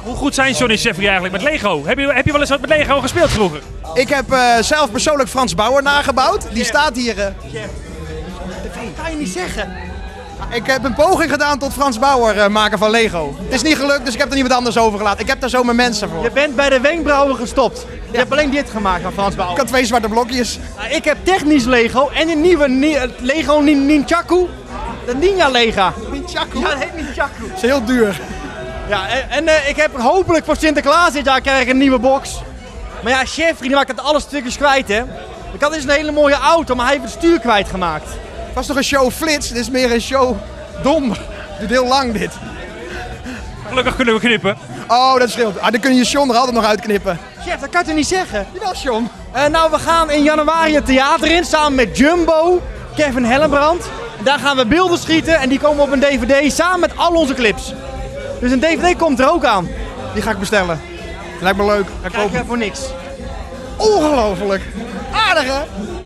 Hoe goed zijn John en Jeffrey eigenlijk met Lego? Heb je wel eens wat met Lego gespeeld vroeger? Ik heb zelf persoonlijk Frans Bauer nagebouwd. Die staat hier. Dat kan je niet zeggen. Ik heb een poging gedaan tot Frans Bauer maken van Lego. Het is niet gelukt, dus ik heb er niemand anders over gelaten. Ik heb daar zo mijn mensen voor. Je bent bij de wenkbrauwen gestopt. Je hebt alleen dit gemaakt van Frans Bauer. Ik had 2 zwarte blokjes. Ik heb technisch Lego en een nieuwe Lego Ninjaku. De Ninja Lega. Ninjaku? Ja, dat heet Ninjaku. Dat is heel duur. Ja, en ik heb hopelijk voor Sinterklaas dit jaar krijg ik een nieuwe box. Maar ja, Jeffrey die maakt het alle stukjes kwijt, hè. Ik had dus een hele mooie auto, maar hij heeft het stuur kwijtgemaakt. Het was toch een show Flits? Dit is meer een show Dom. Het duurt heel lang dit. Gelukkig kunnen we knippen. Oh, dat scheelt. Dan kun je John er altijd nog uitknippen. Chef, dat kan je toch niet zeggen? Jawel, John. Nou, we gaan in januari het theater in, samen met Jumbo, Kevin Hellenbrand. Daar gaan we beelden schieten en die komen op een DVD samen met al onze clips. Dus een DVD komt er ook aan. Die ga ik bestellen. Lijkt me leuk. Ga ik Krijg kopen. je voor niks. Ongelooflijk. Aardig, hè?